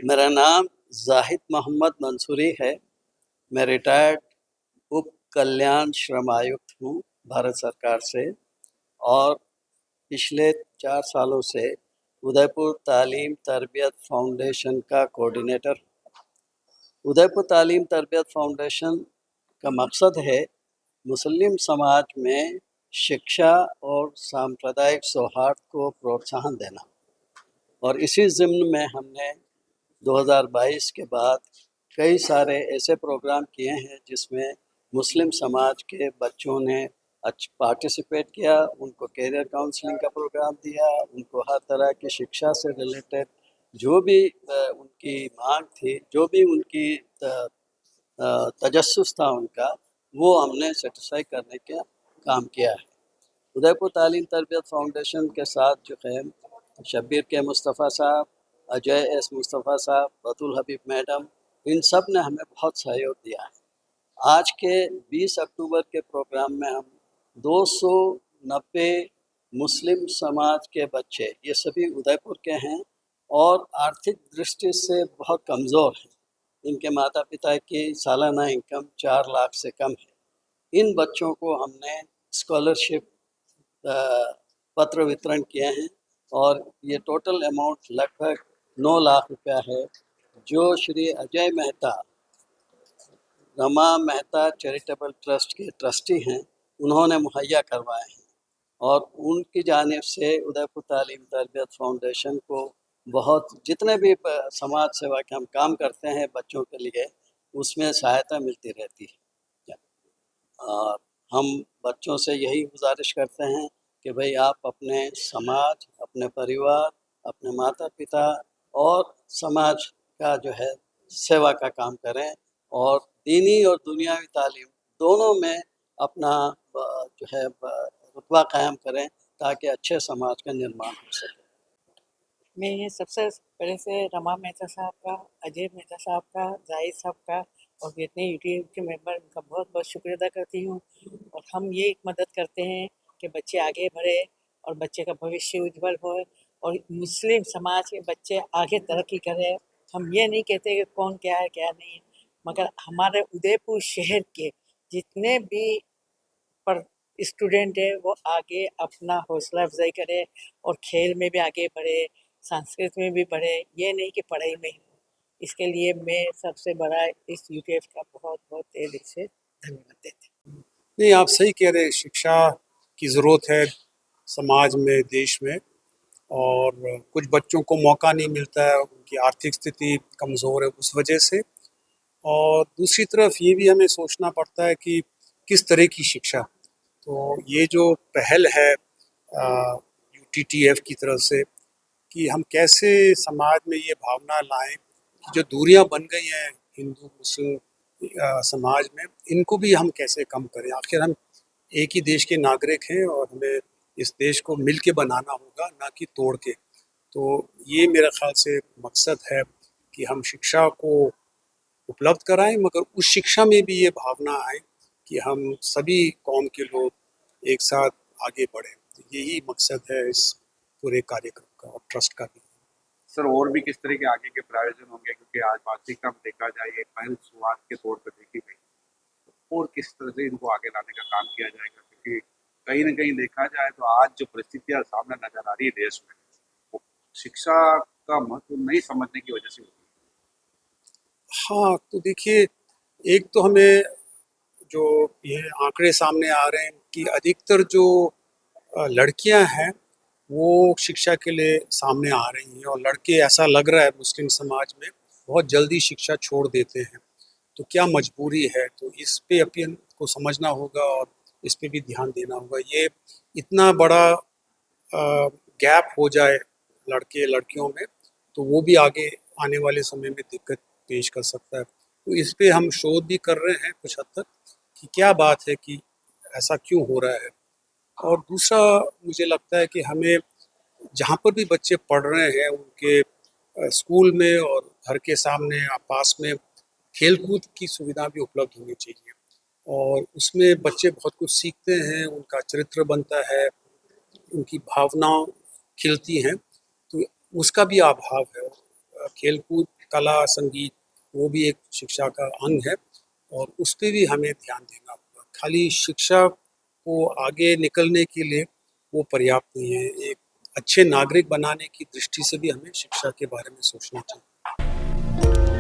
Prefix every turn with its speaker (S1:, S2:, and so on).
S1: मेरा नाम ज़ाहिद मोहम्मद मंसूरी है। मैं रिटायर्ड उप कल्याण श्रम आयुक्त हूँ भारत सरकार से और पिछले 4 सालों से उदयपुर तालीम तरबियत फाउंडेशन का कोऑर्डिनेटर। उदयपुर तालीम तरबियत फाउंडेशन का मकसद है मुस्लिम समाज में शिक्षा और सांप्रदायिक सौहार्द को प्रोत्साहन देना, और इसी ज़िम्न में हमने 2022 के बाद कई सारे ऐसे प्रोग्राम किए हैं जिसमें मुस्लिम समाज के बच्चों ने पार्टिसिपेट किया। उनको कैरियर काउंसलिंग का प्रोग्राम दिया, उनको हर तरह की शिक्षा से रिलेटेड जो भी उनकी मांग थी, जो भी उनकी तजस्सुस था उनका, वो हमने सेटिस्फाई करने का काम किया है। उदयपुर तालीम तरबियत फाउंडेशन के साथ जो है शब्बीर के मुस्तफ़ा साहब, अजय एस मुस्तफ़ा साहब, बतुल हबीब मैडम, इन सब ने हमें बहुत सहयोग दिया है। आज के 20 अक्टूबर के प्रोग्राम में हम 290 मुस्लिम समाज के बच्चे, ये सभी उदयपुर के हैं और आर्थिक दृष्टि से बहुत कमज़ोर हैं। इनके माता पिता की सालाना इनकम 4 लाख से कम है। इन बच्चों को हमने स्कॉलरशिप पत्र वितरण किए हैं और ये टोटल अमाउंट लगभग 9 लाख रुपया है, जो श्री अजय मेहता, रमा मेहता चैरिटेबल ट्रस्ट के ट्रस्टी हैं, उन्होंने मुहैया करवाए हैं। और उनकी जानिब से उदयपुर तालीम तरबियत फाउंडेशन को बहुत जितने भी समाज सेवा के हम काम करते हैं बच्चों के लिए, उसमें सहायता मिलती रहती है। और हम बच्चों से यही गुजारिश करते हैं कि भाई आप अपने समाज, अपने परिवार, अपने माता पिता और समाज का जो है सेवा का काम करें और दीनी और दुनियावी तालीम दोनों में अपना जो है रुतबा कायम करें ताकि अच्छे समाज का निर्माण हो सके।
S2: मैं ये सबसे पहले से रमा मेहता साहब का, अजय मेहता साहब का, जाहिद साहब का और जितने यूट्यूब के मेंबर, उनका बहुत बहुत शुक्रिया अदा करती हूँ। और हम ये एक मदद करते हैं कि बच्चे आगे बढ़े और बच्चे का भविष्य उज्जवल हो और मुस्लिम समाज के बच्चे आगे तरक्की करें। हम ये नहीं कहते कि कौन क्या है क्या नहीं है, मगर हमारे उदयपुर शहर के जितने भी पर स्टूडेंट है वो आगे अपना हौसला अफजाई करे और खेल में भी आगे बढ़े, संस्कृत में भी बढ़े, ये नहीं कि पढ़ाई में ही। इसके लिए मैं सबसे बड़ा इस यूटीएफ का बहुत बहुत तहे दिल से धन्यवाद देते हैं।
S3: नहीं, आप सही कह रहे हैं, शिक्षा की ज़रूरत है समाज में, देश में। और कुछ बच्चों को मौका नहीं मिलता है, उनकी आर्थिक स्थिति कमज़ोर है उस वजह से। और दूसरी तरफ ये भी हमें सोचना पड़ता है कि किस तरह की शिक्षा। तो ये जो पहल है यूटीटीएफ की तरफ से कि हम कैसे समाज में ये भावना लाएं कि जो दूरियां बन गई हैं हिंदू मुस्लिम समाज में, इनको भी हम कैसे कम करें। आखिर हम एक ही देश के नागरिक हैं और हमें इस देश को मिल के बनाना होगा, ना कि तोड़ के। तो ये मेरा ख्याल से मकसद है कि हम शिक्षा को उपलब्ध कराएं, मगर उस शिक्षा में भी ये भावना आए कि हम सभी कौम के लोग एक साथ आगे बढ़ें। तो यही मकसद है इस पूरे कार्यक्रम का और ट्रस्ट का भी।
S4: सर, और भी किस तरह के आगे के प्रायोजन होंगे, क्योंकि आज वार्षिकता में देखा जाए एक पहल शुरुआत के तौर पर देखी गई, तो और किस तरह से इनको आगे लाने का काम किया जाएगा? क्योंकि कहीं ना कहीं देखा जाए तो आज जो परिस्थितियां सामने नजर आ रही है देश में, वो शिक्षा का महत्व नहीं समझने की वजह से होती है।
S3: हाँ, तो देखिए, एक तो हमें जो ये आंकड़े सामने आ रहे हैं कि अधिकतर जो लड़कियां हैं वो शिक्षा के लिए सामने आ रही हैं, और लड़के, ऐसा लग रहा है मुस्लिम समाज में, बहुत जल्दी शिक्षा छोड़ देते हैं। तो क्या मजबूरी है, तो इस पे अपन को समझना होगा और इस पे भी ध्यान देना होगा। ये इतना बड़ा गैप हो जाए लड़के लड़कियों में, तो वो भी आगे आने वाले समय में दिक्कत पेश कर सकता है। तो इस पे हम शोध भी कर रहे हैं कुछ हद तक कि क्या बात है कि ऐसा क्यों हो रहा है। और दूसरा, मुझे लगता है कि हमें जहाँ पर भी बच्चे पढ़ रहे हैं उनके स्कूल में और घर के सामने पास में खेलकूद की सुविधा भी उपलब्ध होनी चाहिए। और उसमें बच्चे बहुत कुछ सीखते हैं, उनका चरित्र बनता है, उनकी भावनाएं खिलती हैं। तो उसका भी अभाव है। खेलकूद कला संगीत वो भी एक शिक्षा का अंग है और उस पे भी हमें ध्यान देना होगा। खाली शिक्षा को आगे निकलने के लिए वो पर्याप्त नहीं है, एक अच्छे नागरिक बनाने की दृष्टि से भी हमें शिक्षा के बारे में सोचना चाहिए।